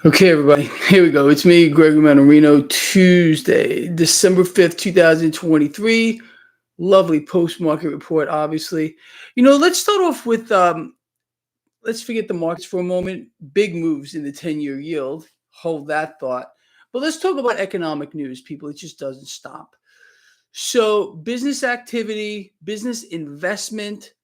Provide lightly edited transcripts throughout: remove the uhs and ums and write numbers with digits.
Okay, everybody, here we go. It's me, Gregory Mannarino, Tuesday, December 5th, 2023. Lovely post-market report, obviously. Let's start off with, let's forget the markets for a moment. Big moves in the 10-year yield. Hold that thought. But let's talk about economic news, people. It just doesn't stop. So business activity, business investment,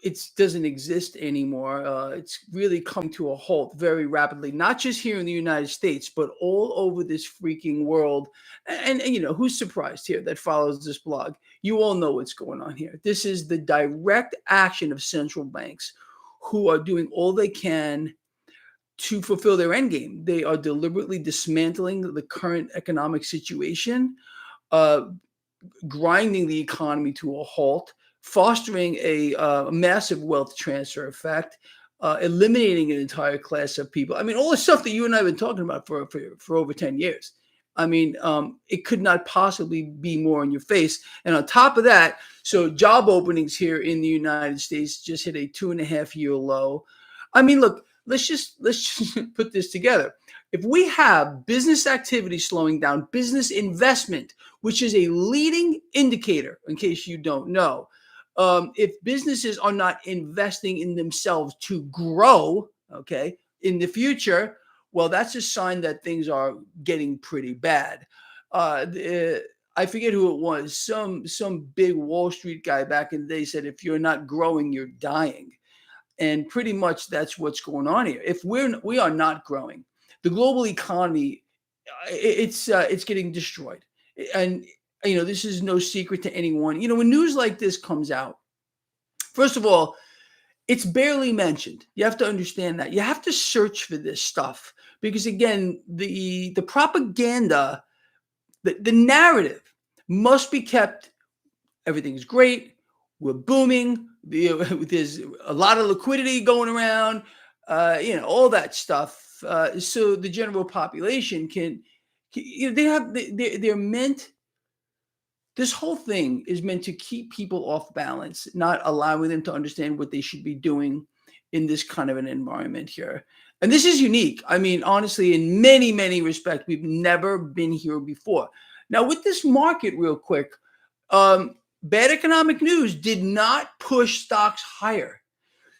it doesn't exist anymore. It's really coming to a halt very rapidly, not just here in the United States, but all over this freaking world. And who's surprised here that follows this blog? You all know what's going on here. This is the direct action of central banks who are doing all they can to fulfill their end game. They are deliberately dismantling the current economic situation, uh, grinding the economy to a halt, fostering a massive wealth transfer effect, eliminating an entire class of people. I mean, all the stuff that you and I have been talking about for over 10 years. I mean, it could not possibly be more in your face. And on top of that, so job openings here in the United States just hit a 2.5 year low. I mean, look, let's just put this together. If we have business activity slowing down, business investment, which is a leading indicator, in case you don't know, if businesses are not investing in themselves to grow, okay, in the future, well, that's a sign that things are getting pretty bad. I forget who it was. Some big Wall Street guy back in the day said, "If you're not growing, you're dying." And pretty much that's what's going on here. If we are not growing, the global economy, it's getting destroyed. And this is no secret to anyone. When news like this comes out, first of all, it's barely mentioned. You have to understand that. You have to search for this stuff because, again, the propaganda, the narrative must be kept. Everything's great. We're booming. There's a lot of liquidity going around. All that stuff. So the general population they're meant. This whole thing is meant to keep people off balance, not allowing them to understand what they should be doing in this kind of an environment here. And this is unique. I mean, honestly, in many, many respects, we've never been here before. Now, with this market, real quick, bad economic news did not push stocks higher.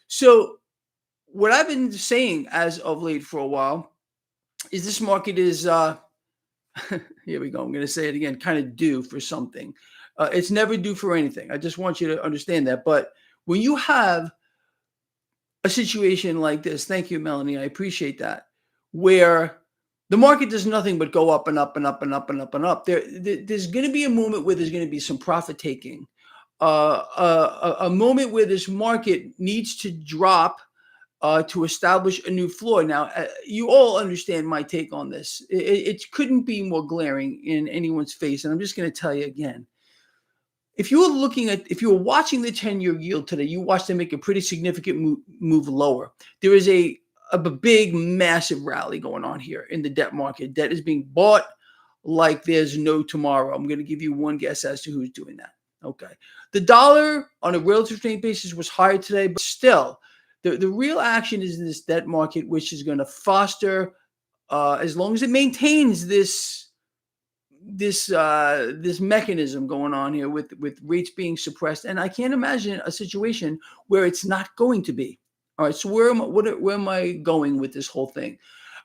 So, what I've been saying as of late for a while is this market is here we go. I'm going to say it again, kind of due for something. It's never due for anything. I just want you to understand that. But when you have a situation like this, thank you, Melanie, I appreciate that, where the market does nothing but go up and up and up and up and up and up. There's going to be a moment where there's going to be some profit taking, a moment where this market needs to drop to establish a new floor. Now, you all understand my take on this. It couldn't be more glaring in anyone's face. And I'm just going to tell you again. If you were watching the 10-year yield today, you watched them make a pretty significant move lower. There is a big, massive rally going on here in the debt market. Debt is being bought like there's no tomorrow. I'm going to give you one guess as to who's doing that. Okay. The dollar on a relative strength basis was higher today, but still, the real action is in this debt market, which is going to foster, as long as it maintains this mechanism going on here with rates being suppressed. And I can't imagine a situation where it's not going to be. All right. So where am I going with this whole thing?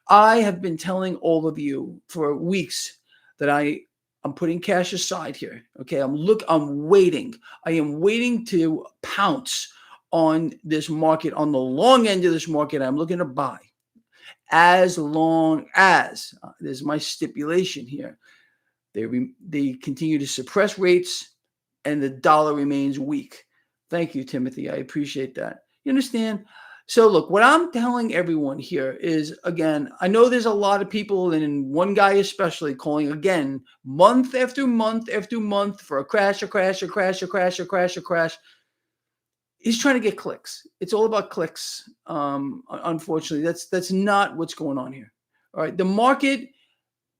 I have been telling all of you for weeks that I'm putting cash aside here. Okay. I'm waiting. I am waiting to pounce on this market, on the long end of this market. I'm looking to buy as long as there's my stipulation here. They continue to suppress rates and the dollar remains weak. Thank you, Timothy. I appreciate that. You understand? So look, what I'm telling everyone here is, again, I know there's a lot of people, and one guy especially, calling again month after month after month for a crash, a crash, a crash, a crash, a crash, a crash. He's trying to get clicks. It's all about clicks. Unfortunately, that's not what's going on here. All right. The market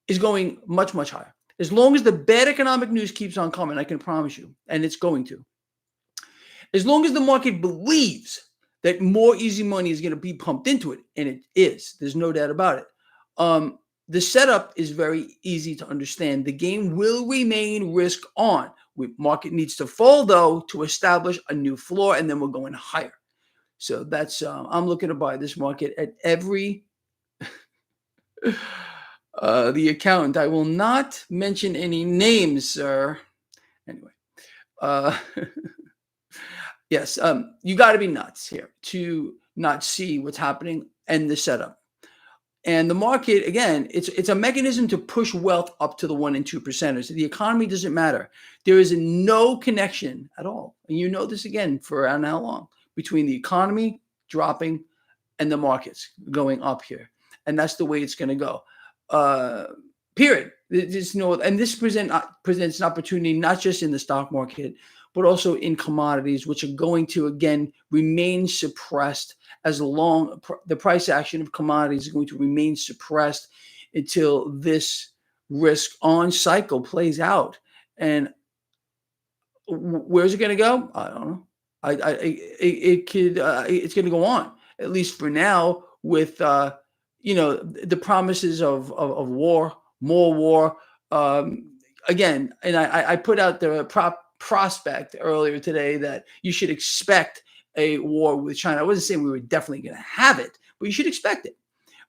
is going much, much higher. As long as the bad economic news keeps on coming, I can promise you, and it's going to. As long as the market believes that more easy money is going to be pumped into it, and it is. There's no doubt about it. The setup is very easy to understand. The game will remain risk on. Market needs to fall though to establish a new floor, and then we're going higher. So that's I'm looking to buy this market at every the accountant. I will not mention any names, sir. Anyway, uh, yes, you got to be nuts here to not see what's happening and the setup. And the market, again, it's a mechanism to push wealth up to the 1 and 2%ers. The economy doesn't matter. There is no connection at all. And you know this again for I don't know how long between the economy dropping and the markets going up here. And that's the way it's going to go. Period. There's no, and this presents an opportunity not just in the stock market, but also in commodities, which are going to again remain suppressed as long the price action of commodities is going to remain suppressed until this risk on cycle plays out. And where's it going to go? I don't know. It's going to go on, at least for now, with the promises of war, more war. Again, and I put out the prospect earlier today that you should expect a war with China. I wasn't saying we were definitely going to have it, but you should expect it.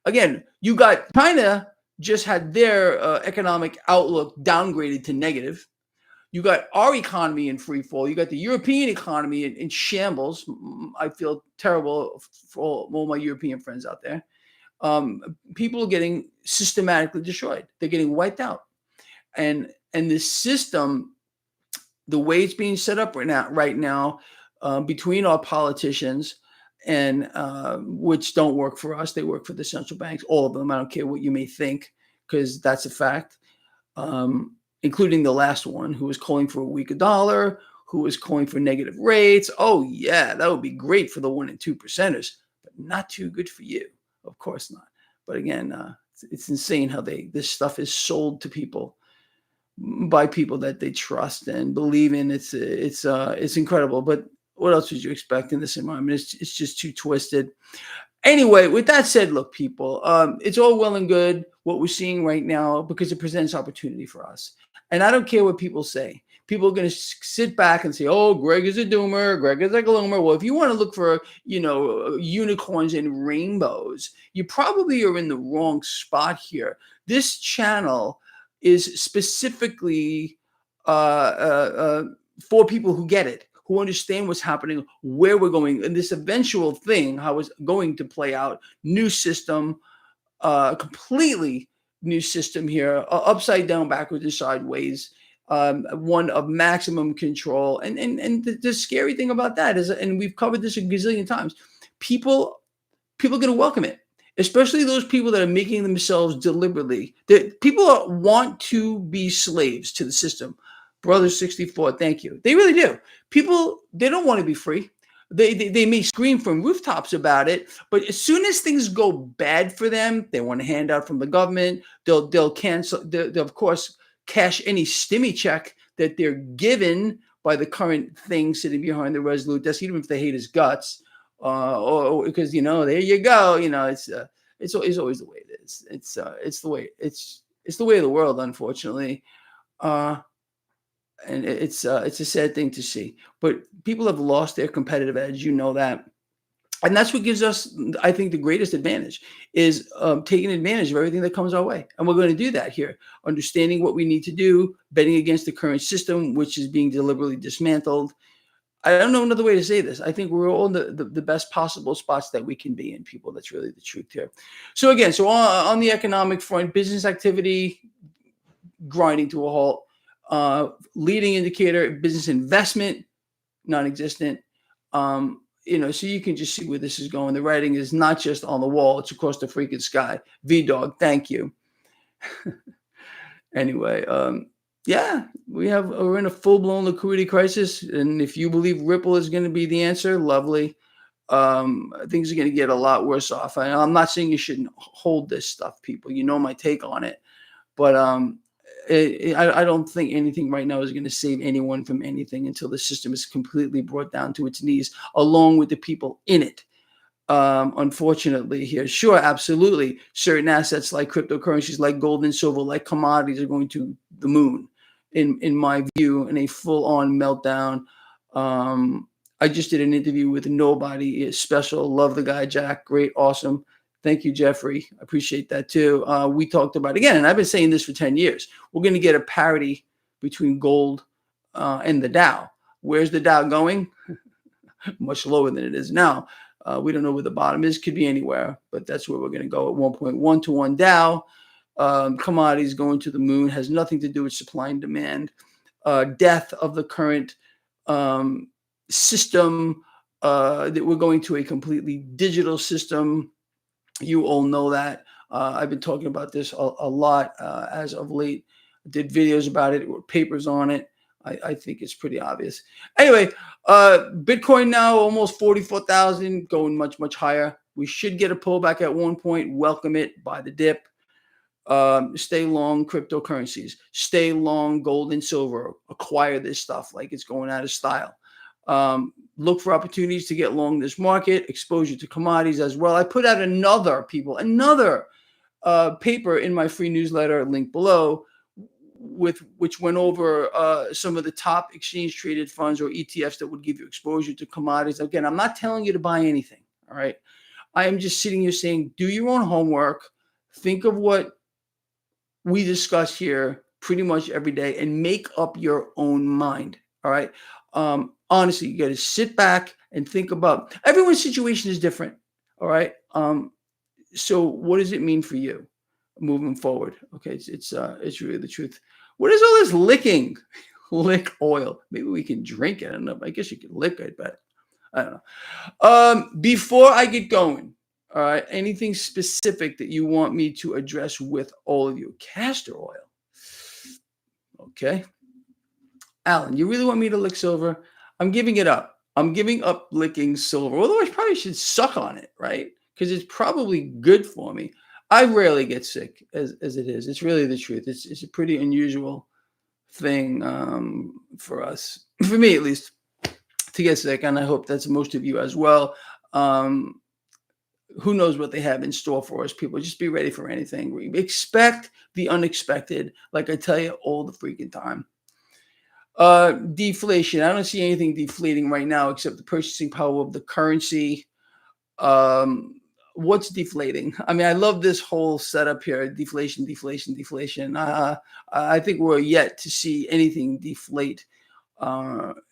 Again, you got China just had their economic outlook downgraded to negative. You got our economy in free fall. You got the European economy in shambles. I feel terrible for all my European friends out there. People are getting systematically destroyed. They're getting wiped out. And this system, the way it's being set up right now, between our politicians and which don't work for us, they work for the central banks, all of them. I don't care what you may think, because that's a fact. Including the last one, who was calling for a weaker dollar, who was calling for negative rates. Oh yeah, that would be great for the 1 and 2%ers, but not too good for you. Of course not. But again, it's insane how this stuff is sold to people by people that they trust and believe in. It's incredible. But what else would you expect in this environment? It's just too twisted. Anyway, with that said, look, people, it's all well and good what we're seeing right now because it presents opportunity for us. And I don't care what people say. People are going to sit back and say, oh, Greg is a doomer. Greg is a gloomer. Well, if you want to look for, unicorns and rainbows, you probably are in the wrong spot here. This channel is specifically for people who get it, who understand what's happening, where we're going, and this eventual thing, how it's going to play out. New system, completely new system here, upside down, backwards, and sideways. One of maximum control. And the scary thing about that is, and we've covered this a gazillion times, people are going to welcome it, especially those people that are making themselves deliberately. People want to be slaves to the system. Brother 64, thank you. They really do. People, they don't want to be free. They may scream from rooftops about it, but as soon as things go bad for them, they want a handout from the government. They'll cancel. They'll of course cash any stimmy check that they're given by the current thing sitting behind the resolute desk, even if they hate his guts, or because there you go. It's always the way it is. It's the way of the world, unfortunately. And it's a sad thing to see, but people have lost their competitive edge. You know that. And that's what gives us, I think, the greatest advantage is taking advantage of everything that comes our way. And we're going to do that here, understanding what we need to do, betting against the current system, which is being deliberately dismantled. I don't know another way to say this. I think we're all in the best possible spots that we can be in, people. That's really the truth here. So again, on the economic front, business activity grinding to a halt. Leading indicator, business investment, non-existent. So you can just see where this is going. The writing is not just on the wall, it's across the freaking sky. V-Dog, thank you. Anyway, we're in a full-blown liquidity crisis. And if you believe Ripple is going to be the answer, lovely. Things are going to get a lot worse off. I'm not saying you shouldn't hold this stuff, people. You know my take on it. But I don't think anything right now is going to save anyone from anything until the system is completely brought down to its knees, along with the people in it. Unfortunately, here, sure, absolutely, certain assets like cryptocurrencies, like gold and silver, like commodities, are going to the moon, in my view, in a full-on meltdown. I just did an interview with nobody special. Love the guy, Jack. Great, awesome. Thank you, Jeffrey. I appreciate that too. We talked about, again, and I've been saying this for 10 years. We're going to get a parity between gold and the Dow. Where's the Dow going? Much lower than it is now. We don't know where the bottom is. Could be anywhere, but that's where we're going to go at 1.1 to 1 Dow. Commodities going to the moon has nothing to do with supply and demand. Death of the current system, that we're going to a completely digital system. You all know that. I've been talking about this a lot as of late. I did videos about it, papers on it. I think it's pretty obvious. Anyway, Bitcoin now almost 44,000, going much, much higher. We should get a pullback at one point. Welcome it, buy the dip. Stay long cryptocurrencies. Stay long gold and silver. Acquire this stuff like it's going out of style. Look for opportunities to get long this market. Exposure to commodities as well. I put out another paper in my free newsletter, link below, which went over some of the top exchange traded funds or ETFs that would give you exposure to commodities. Again, I'm not telling you to buy anything. All right. I am just sitting here saying, do your own homework. Think of what we discuss here pretty much every day and make up your own mind. All right. Honestly, you got to sit back and think about, everyone's situation is different. All right. So what does it mean for you moving forward? Okay. It's really the truth. What is all this licking? Lick oil. Maybe we can drink it. I don't know. I guess you can lick it, but I don't know. Before I get going, all right, anything specific that you want me to address with all of you? Castor oil. Okay. Alan, you really want me to lick silver? I'm giving it up. I'm giving up licking silver. Although I probably should suck on it, right? Because it's probably good for me. I rarely get sick as it is. It's really the truth. It's a pretty unusual thing for us, for me at least, to get sick. And I hope that's most of you as well. Who knows what they have in store for us, people. Just be ready for anything. Expect the unexpected, like I tell you all the freaking time. Deflation. I don't see anything deflating right now except the purchasing power of the currency. What's deflating? I mean, I love this whole setup here. Deflation, deflation, deflation. I think we're yet to see anything deflate,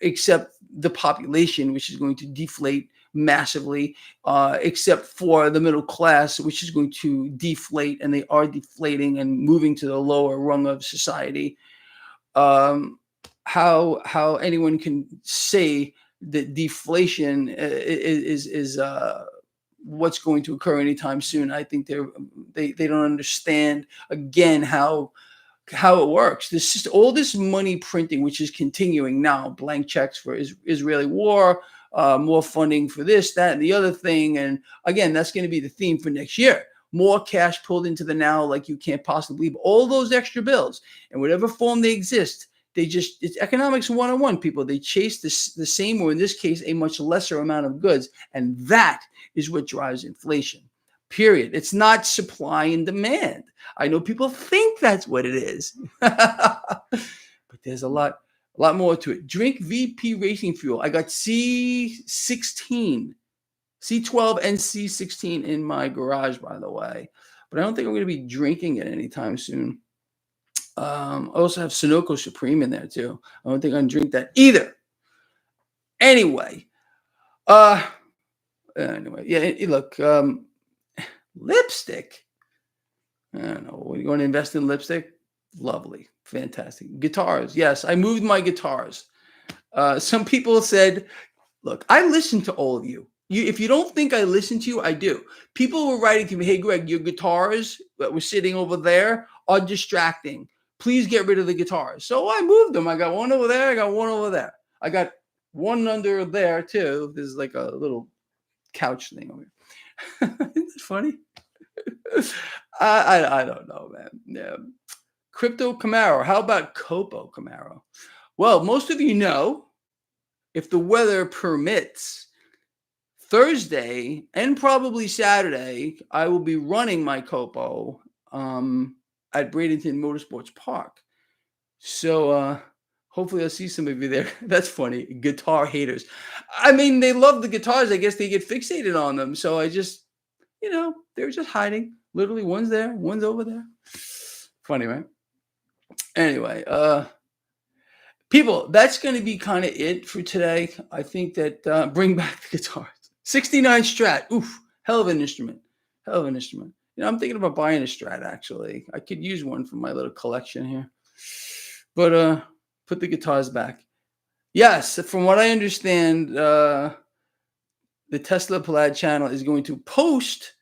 except the population, which is going to deflate massively, except for the middle class, which is going to deflate, and they are deflating and moving to the lower rung of society. How anyone can say that deflation is what's going to occur anytime soon? I think they don't understand again how it works. This just all this money printing, which is continuing now, blank checks for Israeli war, more funding for this, that, and the other thing. And again, that's going to be the theme for next year. More cash pulled into the now like you can't possibly believe. All those extra bills, in whatever form they exist, it's economics 101, people. They chase the same, or in this case, a much lesser amount of goods. And that is what drives inflation, period. It's not supply and demand. I know people think that's what it is, but there's a lot more to it. Drink VP racing fuel. I got C16, C12 and C16 in my garage, by the way, but I don't think I'm going to be drinking it anytime soon. I also have Sunoco Supreme in there too. I don't think I'm gonna drink that either. Anyway, yeah. Look, lipstick. I don't know. Are you going to invest in lipstick? Lovely, fantastic. Guitars. Yes, I moved my guitars. Some people said, "Look, I listen to all of you. If you don't think I listen to you, I do." People were writing to me, "Hey, Greg, your guitars that were sitting over there are distracting. Please get rid of the guitars." So I moved them. I got one over there. I got one over there. I got one under there too. There's like a little couch thing over here. Isn't it funny? I don't know, man. Yeah. Crypto Camaro. How about Copo Camaro? Well, most of you know, if the weather permits, Thursday and probably Saturday, I will be running my Copo at Bradenton Motorsports Park. So hopefully I'll see some of you there. That's funny. Guitar haters. I mean, they love the guitars. I guess they get fixated on them. So I just, they're just hiding. Literally, one's there, one's over there. Funny, right? Anyway, people, that's going to be kind of it for today. I think that bring back the guitars. 69 Strat. Oof, hell of an instrument. Hell of an instrument. I'm thinking about buying a Strat, actually. I could use one for my little collection here. But put the guitars back. Yes, from what I understand, the Tesla Plaid channel is going to post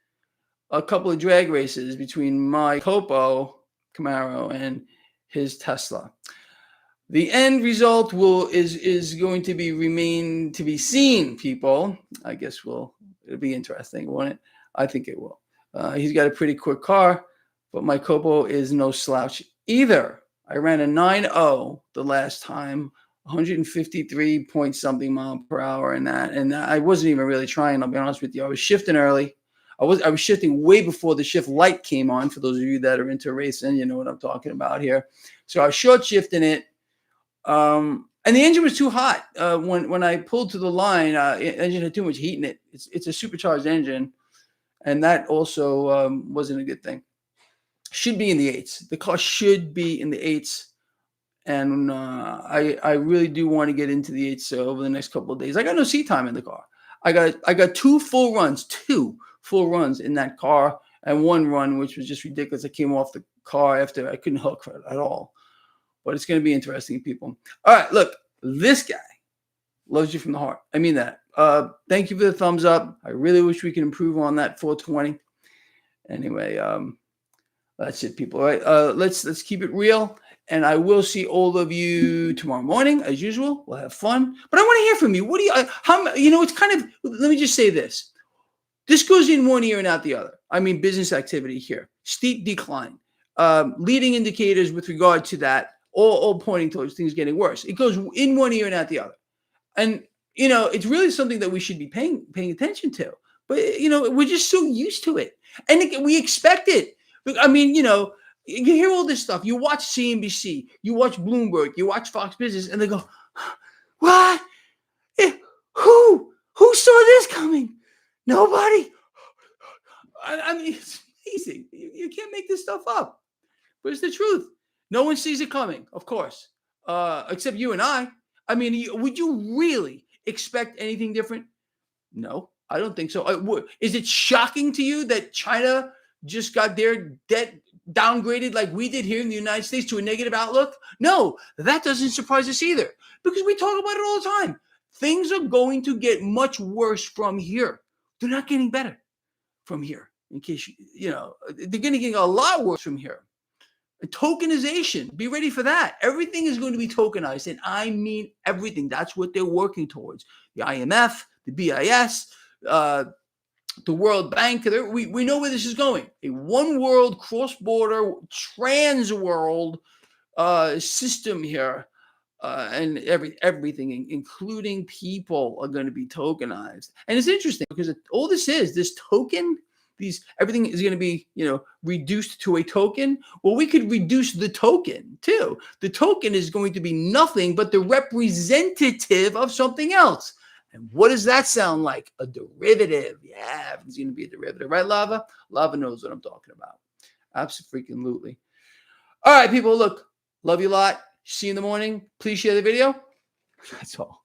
a couple of drag races between my Copo Camaro and his Tesla. The end result is going to remain to be seen, people. I guess it'll be interesting, won't it? I think it will. He's got a pretty quick car, but my Copo is no slouch either. I ran a 9.0 the last time, 153 point something mile per hour in that, and I wasn't even really trying. I'll be honest with you. I was shifting early. I was shifting way before the shift light came on. For those of you that are into racing, you know what I'm talking about here. So I was short shifting it. And the engine was too hot. When I pulled to the line, the engine had too much heat in it. It's a supercharged engine, and that also wasn't a good thing. Should be in the 8s. The car should be in the 8s, and I really do want to get into the 8s over the next couple of days. I got no seat time in the car. I got two full runs in that car, and one run which was just ridiculous. I came off the car after I couldn't hook for it at all. But it's going to be interesting, people. All right, look, this guy loves you from the heart. I mean that. Thank you for the thumbs up. I really wish we could improve on that 420. Anyway, that's it, people. All right, let's keep it real, and I will see all of you tomorrow morning as usual. We'll have fun, but I want to hear from you. What do you? It's kind of. Let me just say this. This goes in one ear and out the other. I mean, business activity here, steep decline. Leading indicators with regard to that. All pointing towards things getting worse. It goes in one ear and out the other. And, it's really something that we should be paying attention to. But, we're just so used to it. And we expect it. I mean, you hear all this stuff. You watch CNBC, you watch Bloomberg, you watch Fox Business, and they go, what? Who saw this coming? Nobody. I mean, it's amazing. You can't make this stuff up. But it's the truth. No one sees it coming, of course, except you and I. I mean, would you really expect anything different? No, I don't think so. Is it shocking to you that China just got their debt downgraded like we did here in the United States to a negative outlook? No, that doesn't surprise us either, because we talk about it all the time. Things are going to get much worse from here. They're not getting better from here. In case they're going to get a lot worse from here. Tokenization, be ready for that. Everything is going to be tokenized, and I mean everything. That's what they're working towards. The IMF, the BIS, the World Bank. We know where this is going. A one world, cross-border, trans-world system here, and everything, including people, are going to be tokenized. And it's interesting because all this token. Everything is going to be, reduced to a token. Well, we could reduce the token too. The token is going to be nothing but the representative of something else. And what does that sound like? A derivative. Yeah, it's going to be a derivative, right, Lava? Lava knows what I'm talking about. Absolutely. All right, people, look, love you a lot. See you in the morning. Please share the video. That's all.